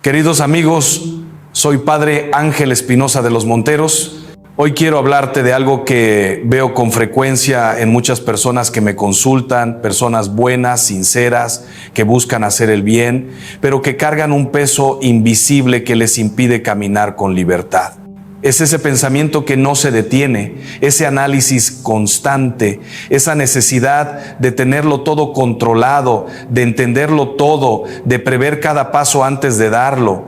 Queridos amigos, soy Padre Ángel Espinosa de los Monteros. Hoy quiero hablarte de algo que veo con frecuencia en muchas personas que me consultan, personas buenas, sinceras, que buscan hacer el bien, pero que cargan un peso invisible que les impide caminar con libertad. Es ese pensamiento que no se detiene, ese análisis constante, esa necesidad de tenerlo todo controlado, de entenderlo todo, de prever cada paso antes de darlo.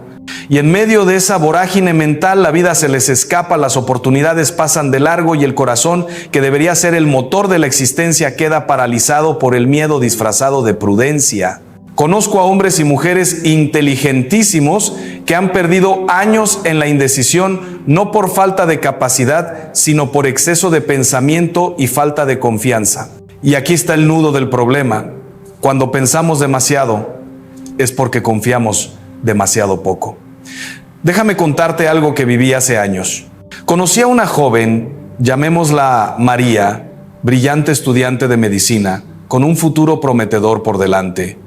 Y en medio de esa vorágine mental, la vida se les escapa, las oportunidades pasan de largo y el corazón, que debería ser el motor de la existencia, queda paralizado por el miedo disfrazado de prudencia. Conozco a hombres y mujeres inteligentísimos que han perdido años en la indecisión, no por falta de capacidad, sino por exceso de pensamiento y falta de confianza. Y aquí está el nudo del problema. Cuando pensamos demasiado, es porque confiamos demasiado poco. Déjame contarte algo que viví hace años. Conocí a una joven, llamémosla María, brillante estudiante de medicina, con un futuro prometedor por delante.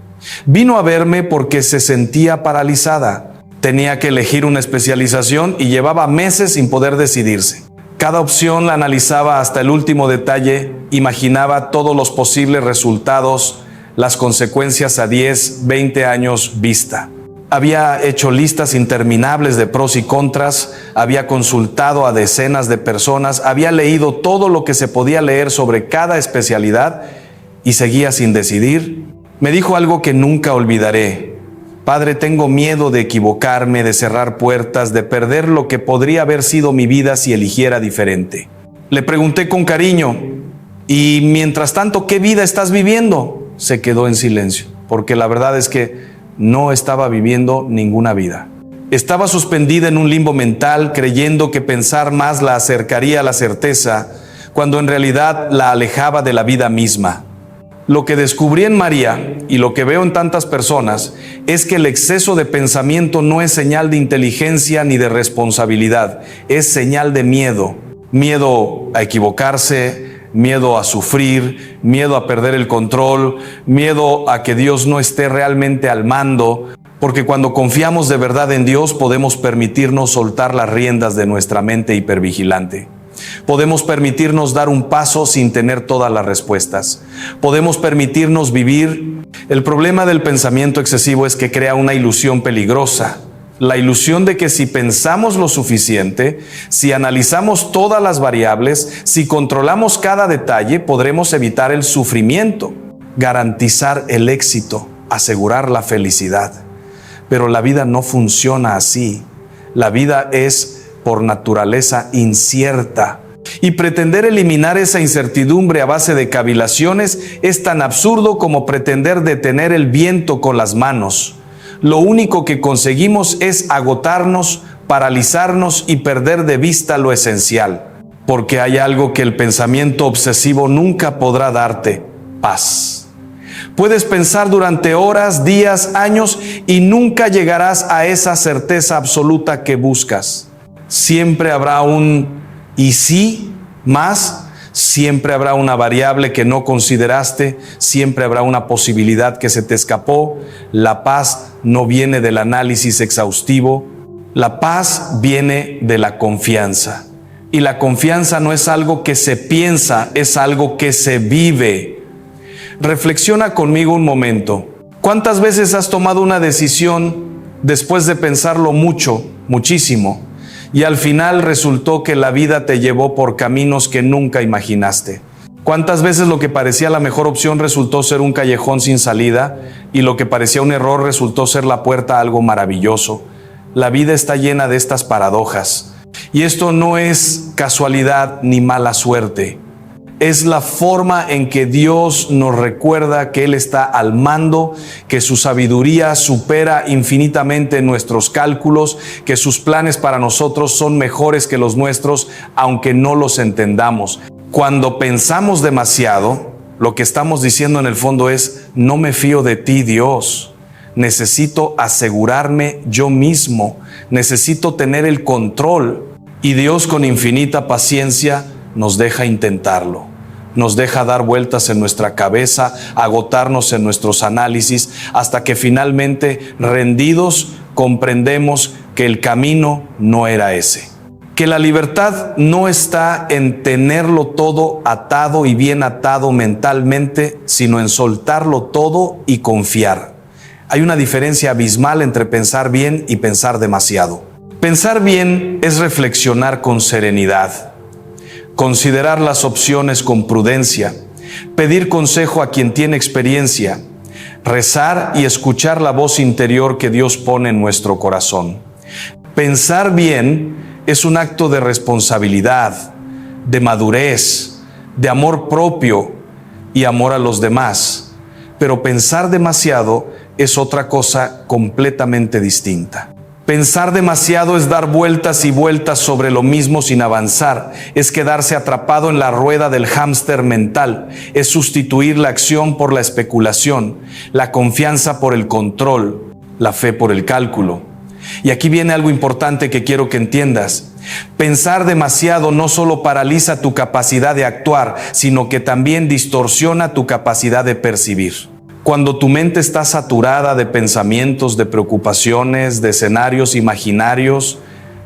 Vino a verme porque se sentía paralizada. Tenía que elegir una especialización y llevaba meses sin poder decidirse. Cada opción la analizaba hasta el último detalle, imaginaba todos los posibles resultados, las consecuencias a 10, 20 años vista. Había hecho listas interminables de pros y contras, había consultado a decenas de personas, había leído todo lo que se podía leer sobre cada especialidad y seguía sin decidir. Me dijo algo que nunca olvidaré. Padre, tengo miedo de equivocarme, de cerrar puertas, de perder lo que podría haber sido mi vida si eligiera diferente. Le pregunté con cariño, y mientras tanto, ¿qué vida estás viviendo? Se quedó en silencio, porque la verdad es que no estaba viviendo ninguna vida. Estaba suspendida en un limbo mental, creyendo que pensar más la acercaría a la certeza, cuando en realidad la alejaba de la vida misma. Lo que descubrí en María y lo que veo en tantas personas es que el exceso de pensamiento no es señal de inteligencia ni de responsabilidad, es señal de miedo. Miedo a equivocarse, miedo a sufrir, miedo a perder el control, miedo a que Dios no esté realmente al mando, porque cuando confiamos de verdad en Dios podemos permitirnos soltar las riendas de nuestra mente hipervigilante. Podemos permitirnos dar un paso sin tener todas las respuestas. Podemos permitirnos vivir. El problema del pensamiento excesivo es que crea una ilusión peligrosa. La ilusión de que si pensamos lo suficiente, si analizamos todas las variables, si controlamos cada detalle, podremos evitar el sufrimiento, garantizar el éxito, asegurar la felicidad. Pero la vida no funciona así. La vida es por naturaleza incierta. Y pretender eliminar esa incertidumbre a base de cavilaciones es tan absurdo como pretender detener el viento con las manos. Lo único que conseguimos es agotarnos, paralizarnos y perder de vista lo esencial. Porque hay algo que el pensamiento obsesivo nunca podrá darte: paz. Puedes pensar durante horas, días, años y nunca llegarás a esa certeza absoluta que buscas. Siempre habrá un ¿y si más? Siempre habrá una variable que no consideraste, siempre habrá una posibilidad que se te escapó. La paz no viene del análisis exhaustivo, la paz viene de la confianza. Y la confianza no es algo que se piensa, es algo que se vive. Reflexiona conmigo un momento. ¿Cuántas veces has tomado una decisión después de pensarlo mucho, muchísimo? Y al final resultó que la vida te llevó por caminos que nunca imaginaste. ¿Cuántas veces lo que parecía la mejor opción resultó ser un callejón sin salida y lo que parecía un error resultó ser la puerta a algo maravilloso? La vida está llena de estas paradojas. Y esto no es casualidad ni mala suerte. Es la forma en que Dios nos recuerda que Él está al mando, que su sabiduría supera infinitamente nuestros cálculos, que sus planes para nosotros son mejores que los nuestros, aunque no los entendamos. Cuando pensamos demasiado, lo que estamos diciendo en el fondo es: no me fío de ti, Dios. Necesito asegurarme yo mismo, necesito tener el control. Y Dios, con infinita paciencia, nos deja intentarlo. Nos deja dar vueltas en nuestra cabeza, agotarnos en nuestros análisis, hasta que finalmente, rendidos, comprendemos que el camino no era ese. Que la libertad no está en tenerlo todo atado y bien atado mentalmente, sino en soltarlo todo y confiar. Hay una diferencia abismal entre pensar bien y pensar demasiado. Pensar bien es reflexionar con serenidad, considerar las opciones con prudencia, pedir consejo a quien tiene experiencia, rezar y escuchar la voz interior que Dios pone en nuestro corazón. Pensar bien es un acto de responsabilidad, de madurez, de amor propio y amor a los demás. Pero pensar demasiado es otra cosa completamente distinta. Pensar demasiado es dar vueltas y vueltas sobre lo mismo sin avanzar, es quedarse atrapado en la rueda del hámster mental, es sustituir la acción por la especulación, la confianza por el control, la fe por el cálculo. Y aquí viene algo importante que quiero que entiendas. Pensar demasiado no solo paraliza tu capacidad de actuar, sino que también distorsiona tu capacidad de percibir. Cuando tu mente está saturada de pensamientos, de preocupaciones, de escenarios imaginarios,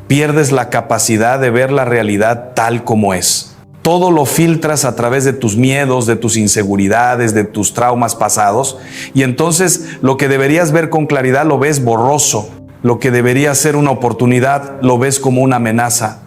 pierdes la capacidad de ver la realidad tal como es. Todo lo filtras a través de tus miedos, de tus inseguridades, de tus traumas pasados, y entonces lo que deberías ver con claridad lo ves borroso. Lo que debería ser una oportunidad lo ves como una amenaza.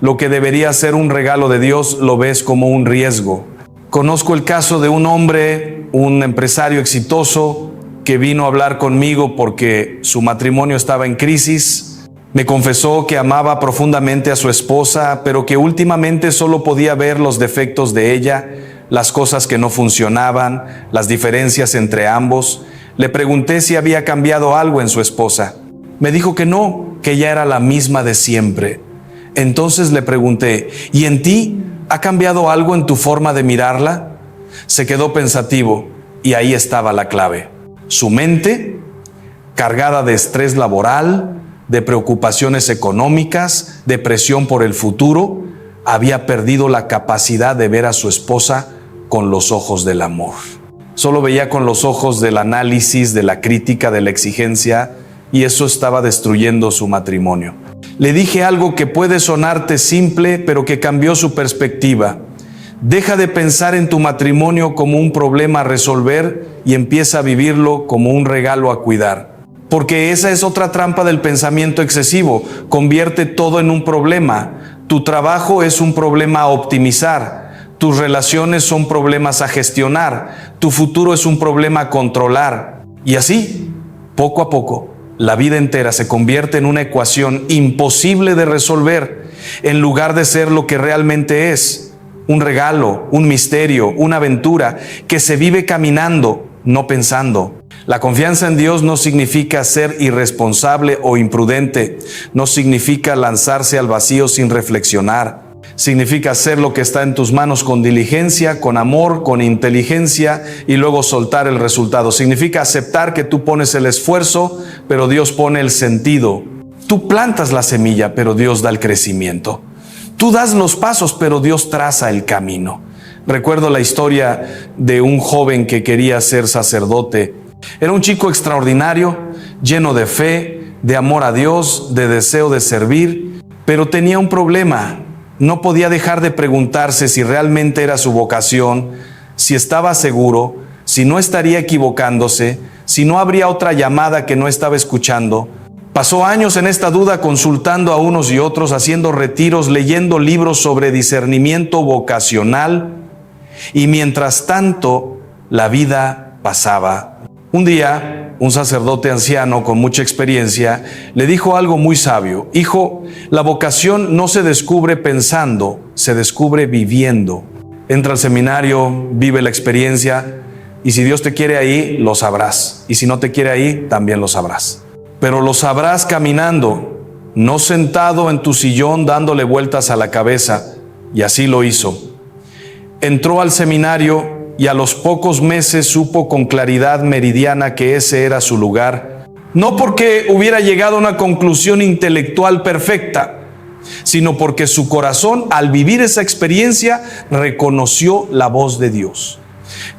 Lo que debería ser un regalo de Dios lo ves como un riesgo. Conozco el caso de un hombre, un empresario exitoso, que vino a hablar conmigo porque su matrimonio estaba en crisis. Me confesó que amaba profundamente a su esposa, pero que últimamente solo podía ver los defectos de ella, las cosas que no funcionaban, las diferencias entre ambos. Le pregunté si había cambiado algo en su esposa. Me dijo que no, que ella era la misma de siempre. Entonces le pregunté, ¿y en ti ha cambiado algo en tu forma de mirarla? Se quedó pensativo y ahí estaba la clave. Su mente, cargada de estrés laboral, de preocupaciones económicas, de presión por el futuro, había perdido la capacidad de ver a su esposa con los ojos del amor. Solo veía con los ojos del análisis, de la crítica, de la exigencia, y eso estaba destruyendo su matrimonio. Le dije algo que puede sonarte simple, pero que cambió su perspectiva. Deja de pensar en tu matrimonio como un problema a resolver y empieza a vivirlo como un regalo a cuidar. Porque esa es otra trampa del pensamiento excesivo. Convierte todo en un problema. Tu trabajo es un problema a optimizar. Tus relaciones son problemas a gestionar. Tu futuro es un problema a controlar. Y así, poco a poco, la vida entera se convierte en una ecuación imposible de resolver, en lugar de ser lo que realmente es: un regalo, un misterio, una aventura que se vive caminando, no pensando. La confianza en Dios no significa ser irresponsable o imprudente, no significa lanzarse al vacío sin reflexionar. Significa hacer lo que está en tus manos con diligencia, con amor, con inteligencia y luego soltar el resultado. Significa aceptar que tú pones el esfuerzo, pero Dios pone el sentido. Tú plantas la semilla, pero Dios da el crecimiento. Tú das los pasos, pero Dios traza el camino. Recuerdo la historia de un joven que quería ser sacerdote. Era un chico extraordinario, lleno de fe, de amor a Dios, de deseo de servir, pero tenía un problema. No podía dejar de preguntarse si realmente era su vocación, si estaba seguro, si no estaría equivocándose, si no habría otra llamada que no estaba escuchando. Pasó años en esta duda, consultando a unos y otros, haciendo retiros, leyendo libros sobre discernimiento vocacional, y mientras tanto la vida pasaba. Un día, un sacerdote anciano con mucha experiencia le dijo algo muy sabio: hijo, la vocación no se descubre pensando, se descubre viviendo. Entra al seminario, vive la experiencia, y si Dios te quiere ahí, lo sabrás. Y si no te quiere ahí, también lo sabrás. Pero lo sabrás caminando, no sentado en tu sillón dándole vueltas a la cabeza. Y así lo hizo. Entró al seminario y a los pocos meses supo con claridad meridiana que ese era su lugar. No porque hubiera llegado a una conclusión intelectual perfecta, sino porque su corazón, al vivir esa experiencia, reconoció la voz de Dios.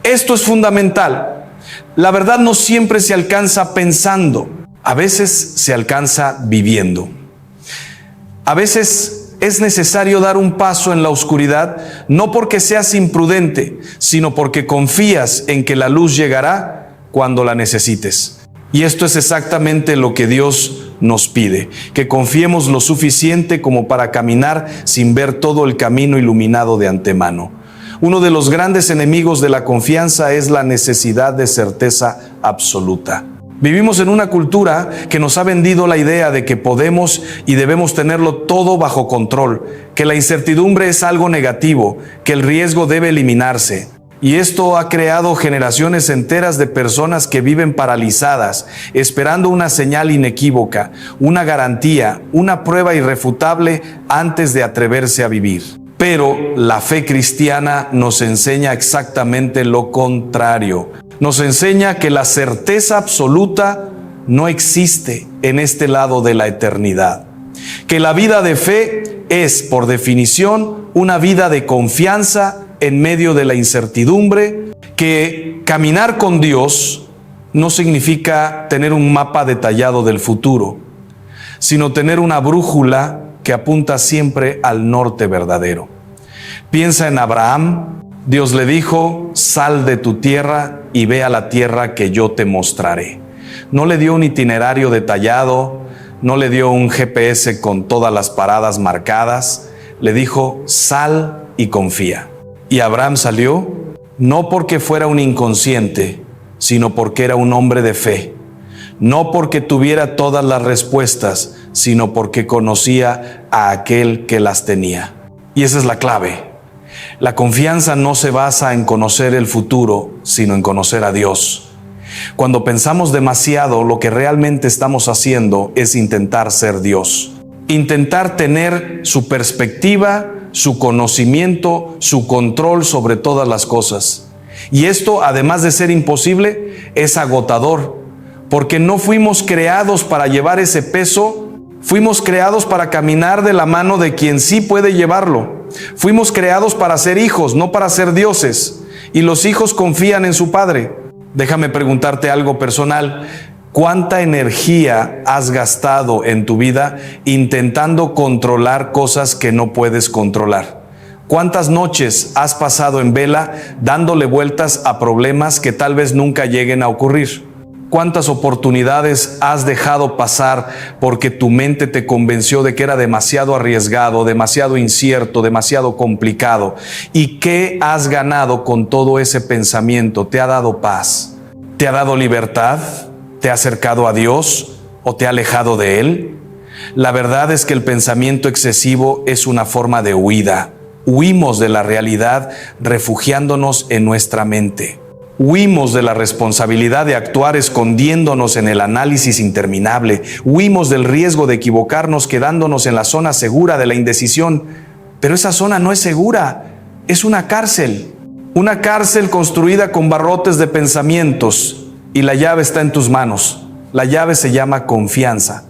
Esto es fundamental. La verdad no siempre se alcanza pensando. A veces se alcanza viviendo. A veces es necesario dar un paso en la oscuridad, no porque seas imprudente, sino porque confías en que la luz llegará cuando la necesites. Y esto es exactamente lo que Dios nos pide, que confiemos lo suficiente como para caminar sin ver todo el camino iluminado de antemano. Uno de los grandes enemigos de la confianza es la necesidad de certeza absoluta. Vivimos en una cultura que nos ha vendido la idea de que podemos y debemos tenerlo todo bajo control, que la incertidumbre es algo negativo, que el riesgo debe eliminarse. Y esto ha creado generaciones enteras de personas que viven paralizadas, esperando una señal inequívoca, una garantía, una prueba irrefutable antes de atreverse a vivir. Pero la fe cristiana nos enseña exactamente lo contrario. Nos enseña que la certeza absoluta no existe en este lado de la eternidad. Que la vida de fe es, por definición, una vida de confianza en medio de la incertidumbre, que caminar con Dios no significa tener un mapa detallado del futuro, sino tener una brújula que apunta siempre al norte verdadero. Piensa en Abraham. Dios le dijo: sal de tu tierra y ve a la tierra que yo te mostraré. No le dio un itinerario detallado, no le dio un GPS con todas las paradas marcadas. Le dijo: sal y confía. Y Abraham salió, no porque fuera un inconsciente, sino porque era un hombre de fe. No porque tuviera todas las respuestas, sino porque conocía a aquel que las tenía. Y esa es la clave. La confianza no se basa en conocer el futuro, sino en conocer a Dios. Cuando pensamos demasiado, lo que realmente estamos haciendo es intentar ser Dios. Intentar tener su perspectiva, su conocimiento, su control sobre todas las cosas. Y esto, además de ser imposible, es agotador, porque no fuimos creados para llevar ese peso. Fuimos creados para caminar de la mano de quien sí puede llevarlo. Fuimos creados para ser hijos, no para ser dioses. Y los hijos confían en su padre. Déjame preguntarte algo personal. ¿Cuánta energía has gastado en tu vida intentando controlar cosas que no puedes controlar? ¿Cuántas noches has pasado en vela dándole vueltas a problemas que tal vez nunca lleguen a ocurrir? ¿Cuántas oportunidades has dejado pasar porque tu mente te convenció de que era demasiado arriesgado, demasiado incierto, demasiado complicado? ¿Y qué has ganado con todo ese pensamiento? ¿Te ha dado paz? ¿Te ha dado libertad? ¿Te ha acercado a Dios o te ha alejado de Él? La verdad es que el pensamiento excesivo es una forma de huida. Huimos de la realidad refugiándonos en nuestra mente. Huimos de la responsabilidad de actuar escondiéndonos en el análisis interminable. Huimos del riesgo de equivocarnos quedándonos en la zona segura de la indecisión. Pero esa zona no es segura, es una cárcel. Una cárcel construida con barrotes de pensamientos, y la llave está en tus manos. La llave se llama confianza.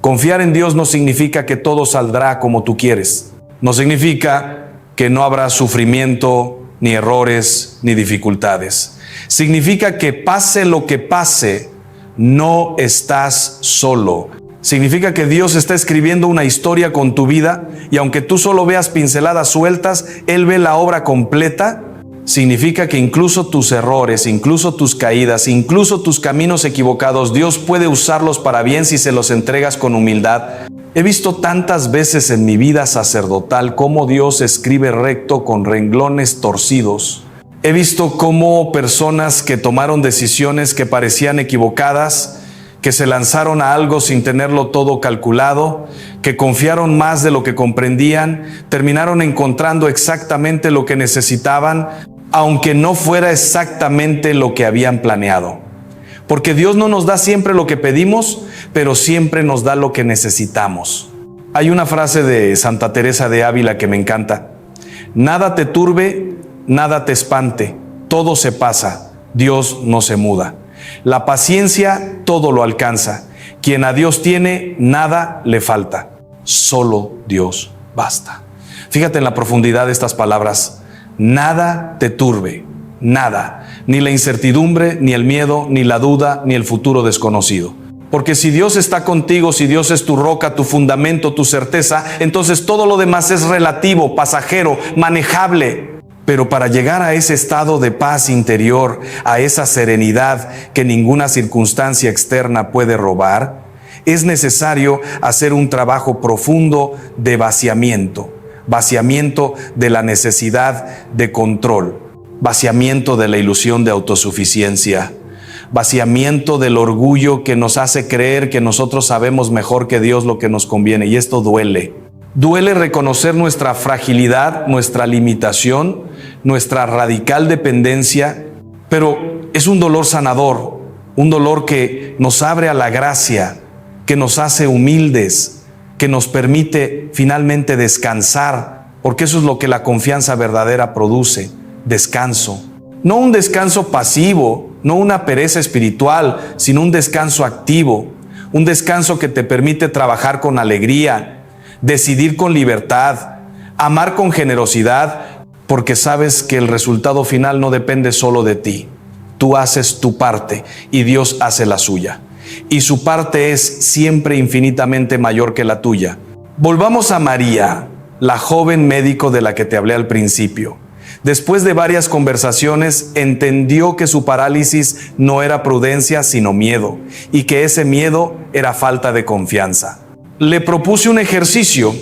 Confiar en Dios no significa que todo saldrá como tú quieres. No significa que no habrá sufrimiento, ni errores, ni dificultades. Significa que pase lo que pase, no estás solo. Significa que Dios está escribiendo una historia con tu vida, y aunque tú solo veas pinceladas sueltas, Él ve la obra completa. Significa que incluso tus errores, incluso tus caídas, incluso tus caminos equivocados, Dios puede usarlos para bien si se los entregas con humildad. He visto tantas veces en mi vida sacerdotal cómo Dios escribe recto con renglones torcidos. He visto cómo personas que tomaron decisiones que parecían equivocadas, que se lanzaron a algo sin tenerlo todo calculado, que confiaron más de lo que comprendían, terminaron encontrando exactamente lo que necesitaban, aunque no fuera exactamente lo que habían planeado. Porque Dios no nos da siempre lo que pedimos, pero siempre nos da lo que necesitamos. Hay una frase de Santa Teresa de Ávila que me encanta. Nada te turbe, nada te espante, todo se pasa, Dios no se muda. La paciencia todo lo alcanza. Quien a Dios tiene, nada le falta. Solo Dios basta. Fíjate en la profundidad de estas palabras. Nada te turbe, nada. Ni la incertidumbre, ni el miedo, ni la duda, ni el futuro desconocido. Porque si Dios está contigo, si Dios es tu roca, tu fundamento, tu certeza, entonces todo lo demás es relativo, pasajero, manejable. Pero para llegar a ese estado de paz interior, a esa serenidad que ninguna circunstancia externa puede robar, es necesario hacer un trabajo profundo de vaciamiento de la necesidad de control, vaciamiento de la ilusión de autosuficiencia, vaciamiento del orgullo que nos hace creer que nosotros sabemos mejor que Dios lo que nos conviene. Y esto duele. Duele reconocer nuestra fragilidad, nuestra limitación, nuestra radical dependencia, pero es un dolor sanador, un dolor que nos abre a la gracia, que nos hace humildes, que nos permite finalmente descansar, porque eso es lo que la confianza verdadera produce, descanso. No un descanso pasivo, no una pereza espiritual, sino un descanso activo, un descanso que te permite trabajar con alegría, decidir con libertad, amar con generosidad, porque sabes que el resultado final no depende solo de ti. Tú haces tu parte y Dios hace la suya. Y su parte es siempre infinitamente mayor que la tuya. Volvamos a María, la joven médico de la que te hablé al principio. Después de varias conversaciones, entendió que su parálisis no era prudencia, sino miedo, y que ese miedo era falta de confianza. Le propuse un ejercicio,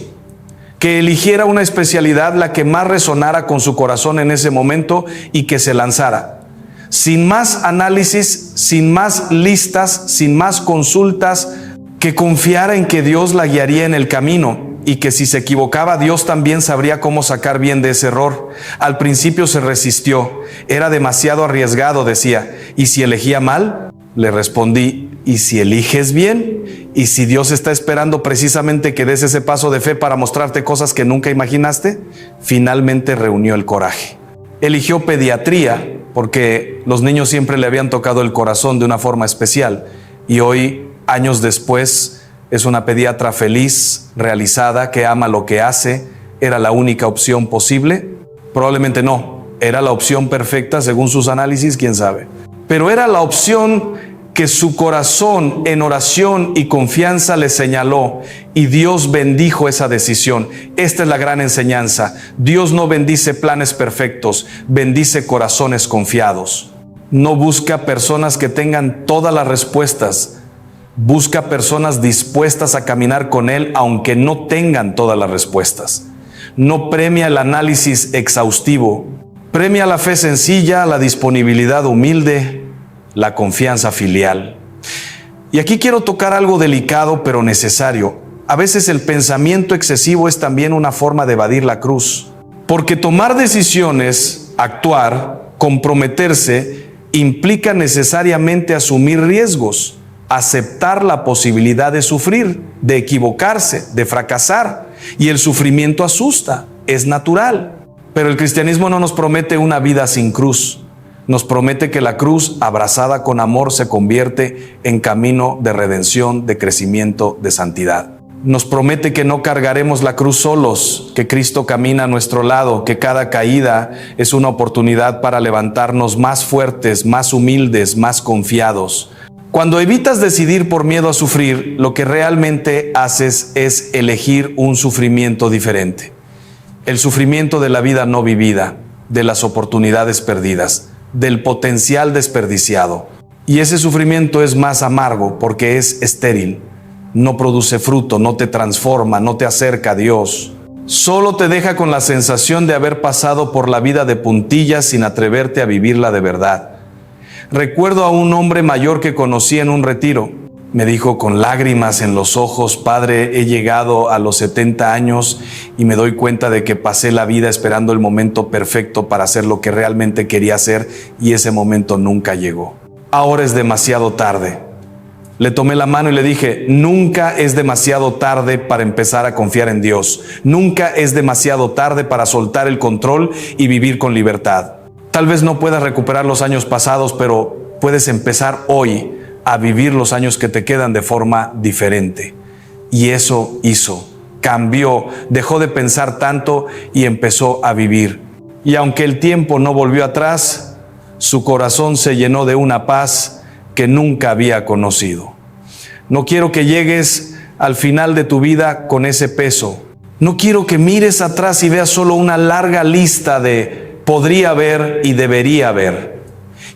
que eligiera una especialidad la que más resonara con su corazón en ese momento y que se lanzara. Sin más análisis, sin más listas, sin más consultas, que confiara en que Dios la guiaría en el camino y que si se equivocaba, Dios también sabría cómo sacar bien de ese error. Al principio se resistió, era demasiado arriesgado, decía. ¿Y si elegía mal? Le respondí, ¿y si eliges bien? ¿Y si Dios está esperando precisamente que des ese paso de fe para mostrarte cosas que nunca imaginaste? Finalmente reunió el coraje. Eligió pediatría porque los niños siempre le habían tocado el corazón de una forma especial y hoy, años después, es una pediatra feliz, realizada, que ama lo que hace. ¿Era la única opción posible? Probablemente no. ¿Era la opción perfecta según sus análisis? ¿Quién sabe? Pero era la opción que su corazón en oración y confianza le señaló, y Dios bendijo esa decisión. Esta es la gran enseñanza. Dios no bendice planes perfectos, bendice corazones confiados. No busca personas que tengan todas las respuestas, busca personas dispuestas a caminar con Él aunque no tengan todas las respuestas. No premia el análisis exhaustivo, premia la fe sencilla, la disponibilidad humilde, la confianza filial. Y aquí quiero tocar algo delicado pero necesario. A veces el pensamiento excesivo es también una forma de evadir la cruz. Porque tomar decisiones, actuar, comprometerse, implica necesariamente asumir riesgos, aceptar la posibilidad de sufrir, de equivocarse, de fracasar. Y el sufrimiento asusta, es natural. Pero el cristianismo no nos promete una vida sin cruz. Nos promete que la cruz, abrazada con amor, se convierte en camino de redención, de crecimiento, de santidad. Nos promete que no cargaremos la cruz solos, que Cristo camina a nuestro lado, que cada caída es una oportunidad para levantarnos más fuertes, más humildes, más confiados. Cuando evitas decidir por miedo a sufrir, lo que realmente haces es elegir un sufrimiento diferente. El sufrimiento de la vida no vivida, de las oportunidades perdidas, del potencial desperdiciado. Y ese sufrimiento es más amargo porque es estéril, no produce fruto, no te transforma, no te acerca a Dios. Solo te deja con la sensación de haber pasado por la vida de puntillas sin atreverte a vivirla de verdad. Recuerdo a un hombre mayor que conocí en un retiro. Me dijo con lágrimas en los ojos: Padre, he llegado a los 70 años y me doy cuenta de que pasé la vida esperando el momento perfecto para hacer lo que realmente quería hacer y ese momento nunca llegó. Ahora es demasiado tarde. Le tomé la mano y le dije: nunca es demasiado tarde para empezar a confiar en Dios. Nunca es demasiado tarde para soltar el control y vivir con libertad. Tal vez no puedas recuperar los años pasados, pero puedes empezar hoy a vivir los años que te quedan de forma diferente. Y eso hizo, cambió, dejó de pensar tanto y empezó a vivir. Y aunque el tiempo no volvió atrás, su corazón se llenó de una paz que nunca había conocido. No quiero que llegues al final de tu vida con ese peso. No quiero que mires atrás y veas solo una larga lista de podría haber y debería haber.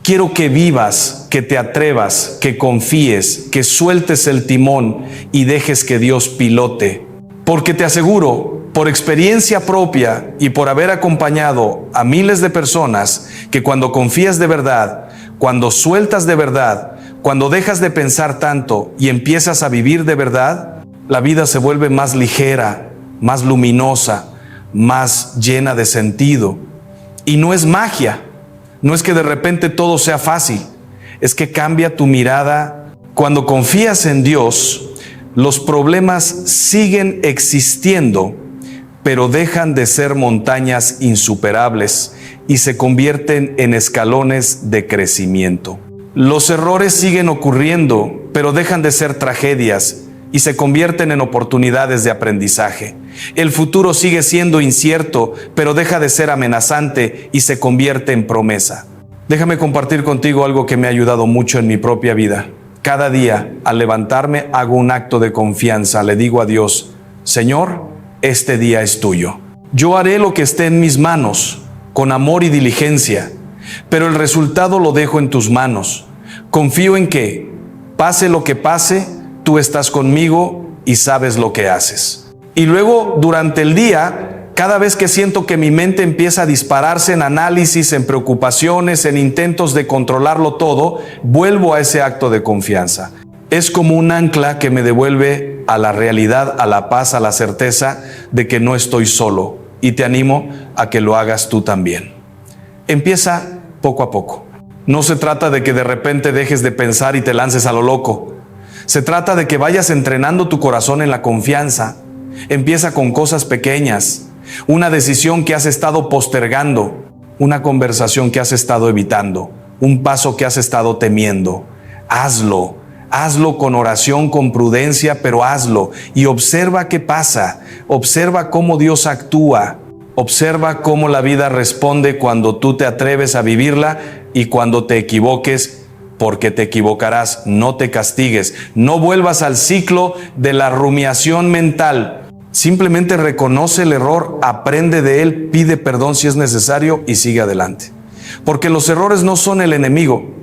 Quiero que vivas, que te atrevas, que confíes, que sueltes el timón y dejes que Dios pilote. Porque te aseguro, por experiencia propia y por haber acompañado a miles de personas, que cuando confías de verdad, cuando sueltas de verdad, cuando dejas de pensar tanto y empiezas a vivir de verdad, la vida se vuelve más ligera, más luminosa, más llena de sentido. Y no es magia, no es que de repente todo sea fácil, es que cambia tu mirada. Cuando confías en Dios, los problemas siguen existiendo, pero dejan de ser montañas insuperables y se convierten en escalones de crecimiento. Los errores siguen ocurriendo, pero dejan de ser tragedias y se convierten en oportunidades de aprendizaje. El futuro sigue siendo incierto, pero deja de ser amenazante y se convierte en promesa. Déjame compartir contigo algo que me ha ayudado mucho en mi propia vida. Cada día, al levantarme, hago un acto de confianza. Le digo a Dios: Señor, este día es tuyo. Yo haré lo que esté en mis manos, con amor y diligencia, pero el resultado lo dejo en tus manos. Confío en que, pase lo que pase, tú estás conmigo y sabes lo que haces. Y luego, durante el día, cada vez que siento que mi mente empieza a dispararse en análisis, en preocupaciones, en intentos de controlarlo todo, vuelvo a ese acto de confianza. Es como un ancla que me devuelve a la realidad, a la paz, a la certeza de que no estoy solo. Y te animo a que lo hagas tú también. Empieza poco a poco. No se trata de que de repente dejes de pensar y te lances a lo loco. Se trata de que vayas entrenando tu corazón en la confianza. Empieza con cosas pequeñas. Una decisión que has estado postergando, una conversación que has estado evitando, un paso que has estado temiendo. Hazlo con oración, con prudencia, pero hazlo y observa qué pasa. Observa cómo Dios actúa. Observa cómo la vida responde cuando tú te atreves a vivirla y cuando te equivoques, porque te equivocarás. No te castigues. No vuelvas al ciclo de la rumiación mental. Simplemente reconoce el error, aprende de él, pide perdón si es necesario y sigue adelante. Porque los errores no son el enemigo.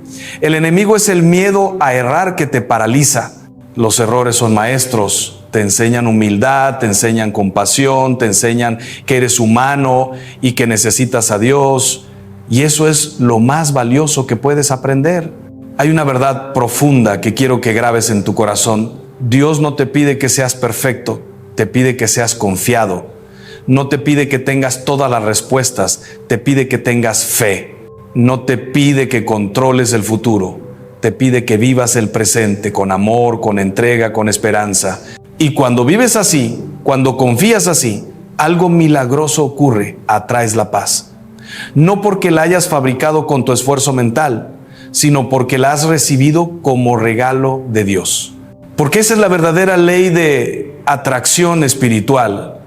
El enemigo es el miedo a errar que te paraliza. Los errores son maestros, te enseñan humildad, te enseñan compasión, te enseñan que eres humano y que necesitas a Dios. Y eso es lo más valioso que puedes aprender. Hay una verdad profunda que quiero que grabes en tu corazón. Dios no te pide que seas perfecto. Te pide que seas confiado. No te pide que tengas todas las respuestas. Te pide que tengas fe. No te pide que controles el futuro. Te pide que vivas el presente con amor, con entrega, con esperanza. Y cuando vives así, cuando confías así, algo milagroso ocurre. Atraes la paz. No porque la hayas fabricado con tu esfuerzo mental, sino porque la has recibido como regalo de Dios. Porque esa es la verdadera ley de atracción espiritual.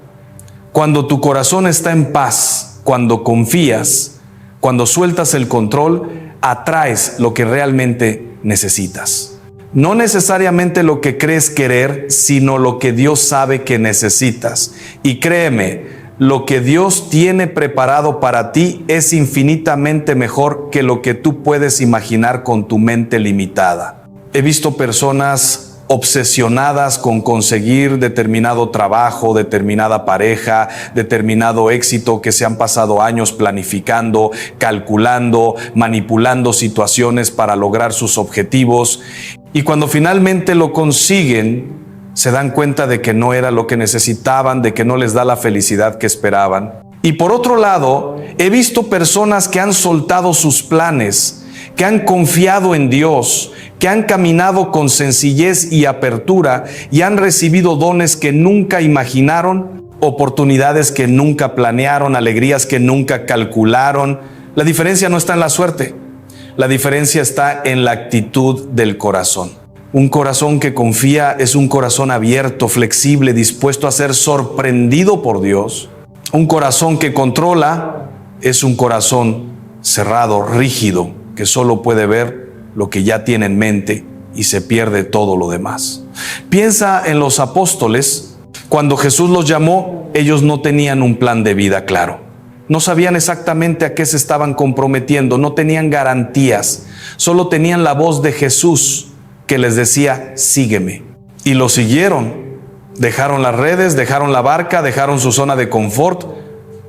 Cuando tu corazón está en paz, cuando confías, cuando sueltas el control, atraes lo que realmente necesitas. No necesariamente lo que crees querer, sino lo que Dios sabe que necesitas. Y créeme, lo que Dios tiene preparado para ti es infinitamente mejor que lo que tú puedes imaginar con tu mente limitada. He visto personas obsesionadas con conseguir determinado trabajo, determinada pareja, determinado éxito, que se han pasado años planificando, calculando, manipulando situaciones para lograr sus objetivos. Y cuando finalmente lo consiguen, se dan cuenta de que no era lo que necesitaban, de que no les da la felicidad que esperaban. Y por otro lado, he visto personas que han soltado sus planes, que han confiado en Dios, que han caminado con sencillez y apertura y han recibido dones que nunca imaginaron, oportunidades que nunca planearon, alegrías que nunca calcularon. La diferencia no está en la suerte, la diferencia está en la actitud del corazón. Un corazón que confía es un corazón abierto, flexible, dispuesto a ser sorprendido por Dios. Un corazón que controla es un corazón cerrado, rígido, que solo puede ver lo que ya tiene en mente y se pierde todo lo demás. Piensa en los apóstoles. Cuando Jesús los llamó, ellos no tenían un plan de vida claro. No sabían exactamente a qué se estaban comprometiendo, no tenían garantías. Solo tenían la voz de Jesús que les decía, sígueme. Y lo siguieron. Dejaron las redes, dejaron la barca, dejaron su zona de confort.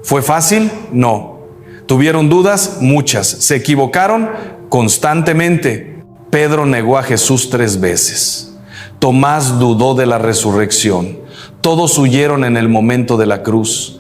¿Fue fácil? No. ¿Tuvieron dudas? Muchas. ¿Se equivocaron? Constantemente. Pedro negó a Jesús 3 veces. Tomás dudó de la resurrección. Todos huyeron en el momento de la cruz.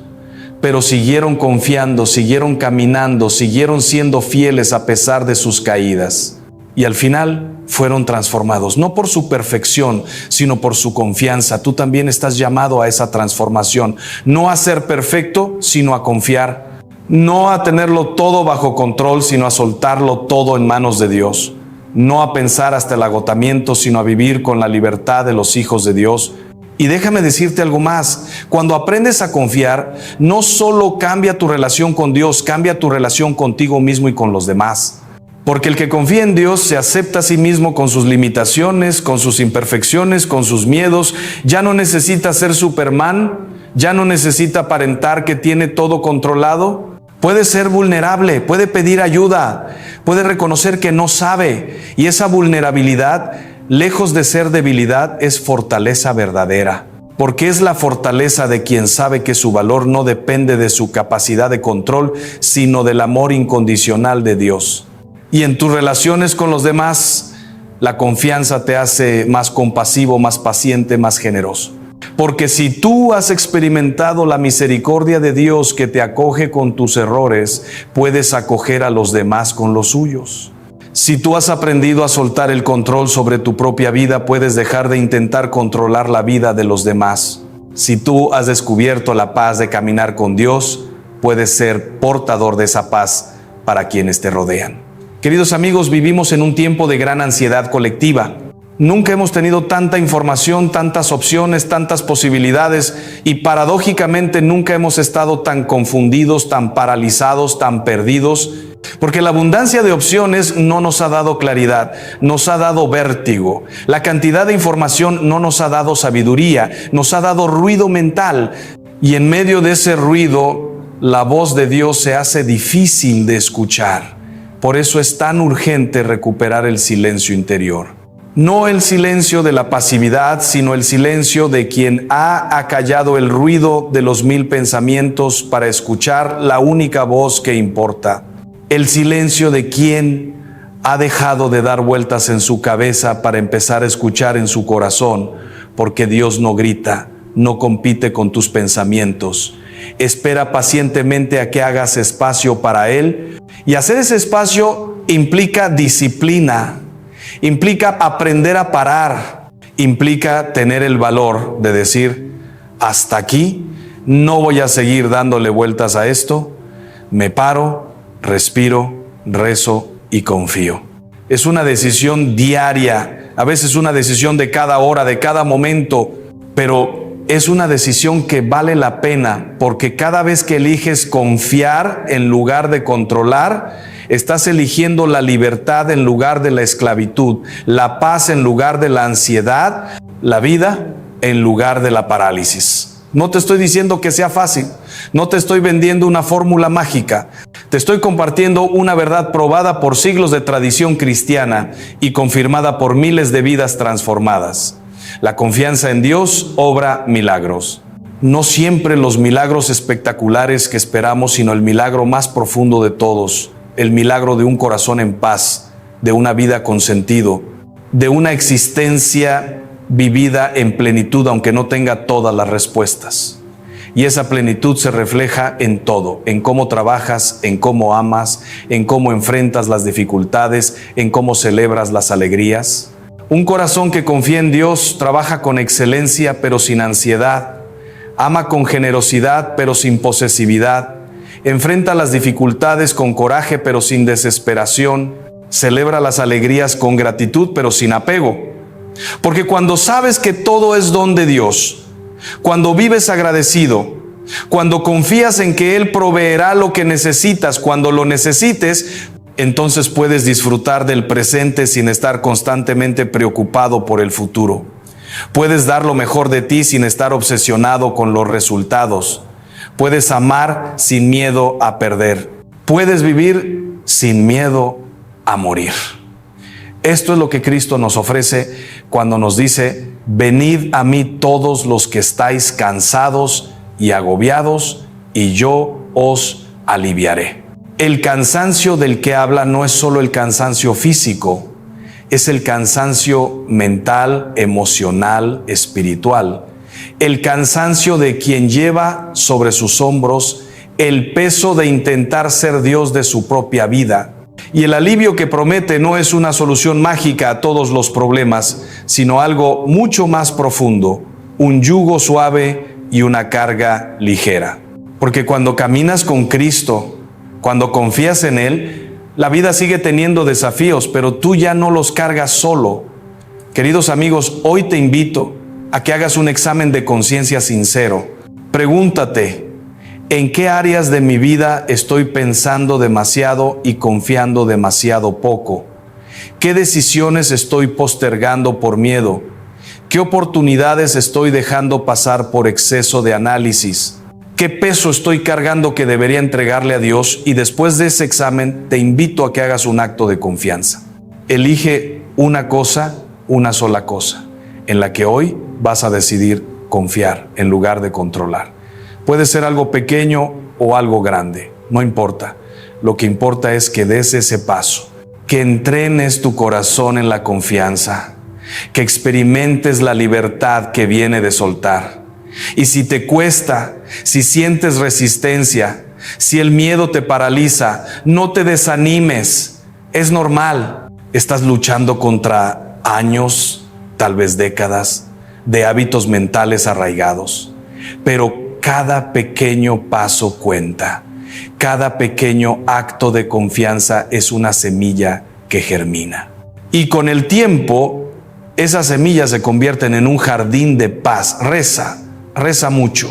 Pero siguieron confiando, siguieron caminando, siguieron siendo fieles a pesar de sus caídas. Y al final fueron transformados, no por su perfección, sino por su confianza. Tú también estás llamado a esa transformación. No a ser perfecto, sino a confiar. No a tenerlo todo bajo control, sino a soltarlo todo en manos de Dios. No a pensar hasta el agotamiento, sino a vivir con la libertad de los hijos de Dios. Y déjame decirte algo más. Cuando aprendes a confiar, no solo cambia tu relación con Dios, cambia tu relación contigo mismo y con los demás. Porque el que confía en Dios se acepta a sí mismo con sus limitaciones, con sus imperfecciones, con sus miedos. Ya no necesita ser Superman, ya no necesita aparentar que tiene todo controlado. Puede ser vulnerable, puede pedir ayuda, puede reconocer que no sabe. Y esa vulnerabilidad, lejos de ser debilidad, es fortaleza verdadera. Porque es la fortaleza de quien sabe que su valor no depende de su capacidad de control, sino del amor incondicional de Dios. Y en tus relaciones con los demás, la confianza te hace más compasivo, más paciente, más generoso. Porque si tú has experimentado la misericordia de Dios que te acoge con tus errores, puedes acoger a los demás con los suyos. Si tú has aprendido a soltar el control sobre tu propia vida, puedes dejar de intentar controlar la vida de los demás. Si tú has descubierto la paz de caminar con Dios, puedes ser portador de esa paz para quienes te rodean. Queridos amigos, vivimos en un tiempo de gran ansiedad colectiva. Nunca hemos tenido tanta información, tantas opciones, tantas posibilidades y paradójicamente nunca hemos estado tan confundidos, tan paralizados, tan perdidos, porque la abundancia de opciones no nos ha dado claridad, nos ha dado vértigo. La cantidad de información no nos ha dado sabiduría, nos ha dado ruido mental y en medio de ese ruido la voz de Dios se hace difícil de escuchar. Por eso es tan urgente recuperar el silencio interior. No el silencio de la pasividad, sino el silencio de quien ha acallado el ruido de los 1000 pensamientos para escuchar la única voz que importa. El silencio de quien ha dejado de dar vueltas en su cabeza para empezar a escuchar en su corazón, porque Dios no grita, no compite con tus pensamientos. Espera pacientemente a que hagas espacio para Él. Y hacer ese espacio implica disciplina, implica aprender a parar, implica tener el valor de decir, hasta aquí, no voy a seguir dándole vueltas a esto, me paro, respiro, rezo y confío. Es una decisión diaria, a veces una decisión de cada hora, de cada momento, pero es una decisión que vale la pena, porque cada vez que eliges confiar en lugar de controlar, estás eligiendo la libertad en lugar de la esclavitud, la paz en lugar de la ansiedad, la vida en lugar de la parálisis. No te estoy diciendo que sea fácil, no te estoy vendiendo una fórmula mágica, te estoy compartiendo una verdad probada por siglos de tradición cristiana y confirmada por miles de vidas transformadas. La confianza en Dios obra milagros. No siempre los milagros espectaculares que esperamos, sino el milagro más profundo de todos, el milagro de un corazón en paz, de una vida con sentido, de una existencia vivida en plenitud, aunque no tenga todas las respuestas. Y esa plenitud se refleja en todo, en cómo trabajas, en cómo amas, en cómo enfrentas las dificultades, en cómo celebras las alegrías. Un corazón que confía en Dios trabaja con excelencia pero sin ansiedad, ama con generosidad pero sin posesividad, enfrenta las dificultades con coraje pero sin desesperación, celebra las alegrías con gratitud pero sin apego. Porque cuando sabes que todo es don de Dios, cuando vives agradecido, cuando confías en que Él proveerá lo que necesitas cuando lo necesites, entonces puedes disfrutar del presente sin estar constantemente preocupado por el futuro. Puedes dar lo mejor de ti sin estar obsesionado con los resultados. Puedes amar sin miedo a perder. Puedes vivir sin miedo a morir. Esto es lo que Cristo nos ofrece cuando nos dice: venid a mí todos los que estáis cansados y agobiados, y yo os aliviaré. El cansancio del que habla no es solo el cansancio físico, es el cansancio mental, emocional, espiritual. El cansancio de quien lleva sobre sus hombros el peso de intentar ser Dios de su propia vida. Y el alivio que promete no es una solución mágica a todos los problemas, sino algo mucho más profundo, un yugo suave y una carga ligera. Porque cuando caminas con Cristo, cuando confías en Él, la vida sigue teniendo desafíos, pero tú ya no los cargas solo. Queridos amigos, hoy te invito a que hagas un examen de conciencia sincero. Pregúntate: ¿en qué áreas de mi vida estoy pensando demasiado y confiando demasiado poco? ¿Qué decisiones estoy postergando por miedo? ¿Qué oportunidades estoy dejando pasar por exceso de análisis? ¿Qué peso estoy cargando que debería entregarle a Dios? Y después de ese examen, te invito a que hagas un acto de confianza. Elige una cosa, una sola cosa, en la que hoy vas a decidir confiar en lugar de controlar. Puede ser algo pequeño o algo grande, no importa. Lo que importa es que des ese paso, que entrenes tu corazón en la confianza, que experimentes la libertad que viene de soltar. Y si te cuesta, si sientes resistencia, si el miedo te paraliza, no te desanimes. Es normal. Estás luchando contra años, tal vez décadas, de hábitos mentales arraigados. Pero cada pequeño paso cuenta. Cada pequeño acto de confianza es una semilla que germina. Y con el tiempo, esas semillas se convierten en un jardín de paz. Reza mucho,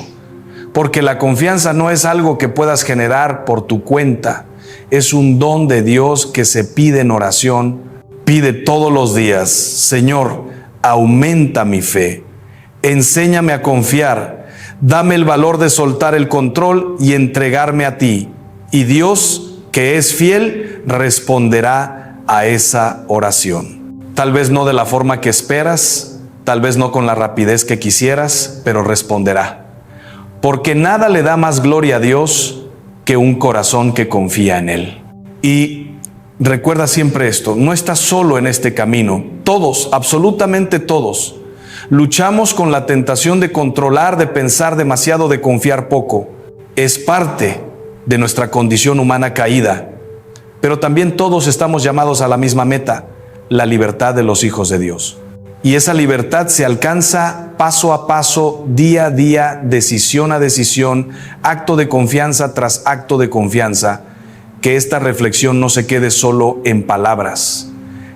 porque la confianza no es algo que puedas generar por tu cuenta. Es un don de Dios que se pide en oración. Pide todos los días: Señor, aumenta mi fe. Enséñame a confiar. Dame el valor de soltar el control y entregarme a ti. Y Dios, que es fiel, responderá a esa oración. Tal vez no de la forma que esperas, tal vez no con la rapidez que quisieras, pero responderá. Porque nada le da más gloria a Dios que un corazón que confía en Él. Y recuerda siempre esto: no estás solo en este camino. Todos, absolutamente todos, luchamos con la tentación de controlar, de pensar demasiado, de confiar poco. Es parte de nuestra condición humana caída. Pero también todos estamos llamados a la misma meta: la libertad de los hijos de Dios. Y esa libertad se alcanza paso a paso, día a día, decisión a decisión, acto de confianza tras acto de confianza. Que esta reflexión no se quede solo en palabras,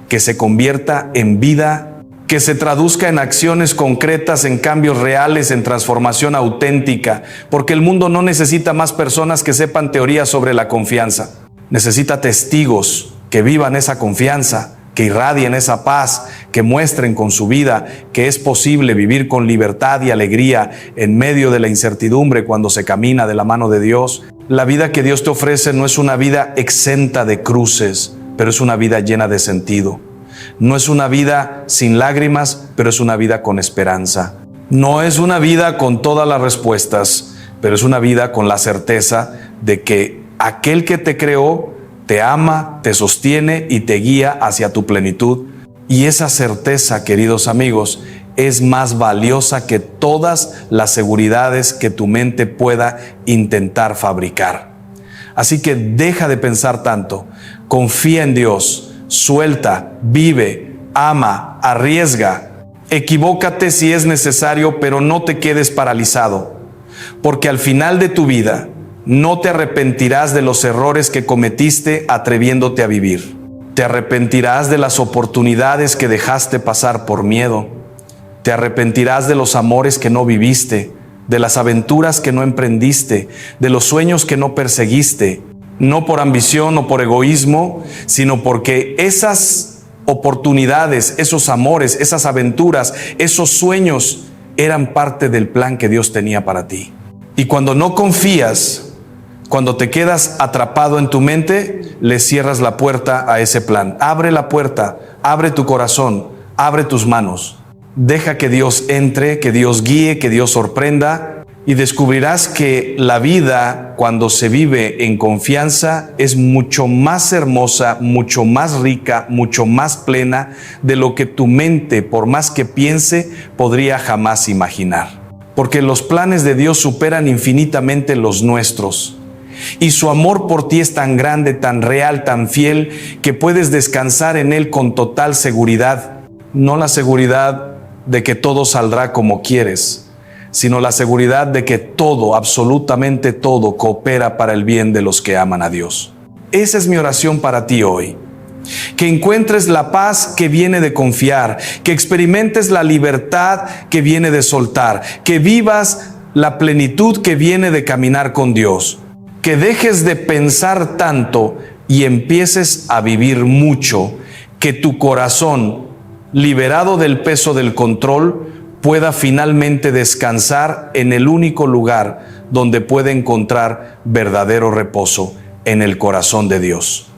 que se convierta en vida, que se traduzca en acciones concretas, en cambios reales, en transformación auténtica, porque el mundo no necesita más personas que sepan teorías sobre la confianza. Necesita testigos que vivan esa confianza, que irradien esa paz, que muestren con su vida que es posible vivir con libertad y alegría en medio de la incertidumbre cuando se camina de la mano de Dios. La vida que Dios te ofrece no es una vida exenta de cruces, pero es una vida llena de sentido. No es una vida sin lágrimas, pero es una vida con esperanza. No es una vida con todas las respuestas, pero es una vida con la certeza de que aquel que te creó te ama, te sostiene y te guía hacia tu plenitud. Y esa certeza, queridos amigos, es más valiosa que todas las seguridades que tu mente pueda intentar fabricar. Así que deja de pensar tanto, confía en Dios, suelta, vive, ama, arriesga, equivócate si es necesario, pero no te quedes paralizado, porque al final de tu vida no te arrepentirás de los errores que cometiste atreviéndote a vivir. Te arrepentirás de las oportunidades que dejaste pasar por miedo. Te arrepentirás de los amores que no viviste, de las aventuras que no emprendiste, de los sueños que no perseguiste, no por ambición o por egoísmo, sino porque esas oportunidades, esos amores, esas aventuras, esos sueños eran parte del plan que Dios tenía para ti. Y cuando no confías, cuando te quedas atrapado en tu mente, le cierras la puerta a ese plan. Abre la puerta, abre tu corazón, abre tus manos. Deja que Dios entre, que Dios guíe, que Dios sorprenda, y descubrirás que la vida, cuando se vive en confianza, es mucho más hermosa, mucho más rica, mucho más plena de lo que tu mente, por más que piense, podría jamás imaginar. Porque los planes de Dios superan infinitamente los nuestros. Y su amor por ti es tan grande, tan real, tan fiel, que puedes descansar en Él con total seguridad. No la seguridad de que todo saldrá como quieres, sino la seguridad de que todo, absolutamente todo, coopera para el bien de los que aman a Dios. Esa es mi oración para ti hoy. Que encuentres la paz que viene de confiar, que experimentes la libertad que viene de soltar, que vivas la plenitud que viene de caminar con Dios, que dejes de pensar tanto y empieces a vivir mucho, que tu corazón, liberado del peso del control, pueda finalmente descansar en el único lugar donde puede encontrar verdadero reposo, en el corazón de Dios.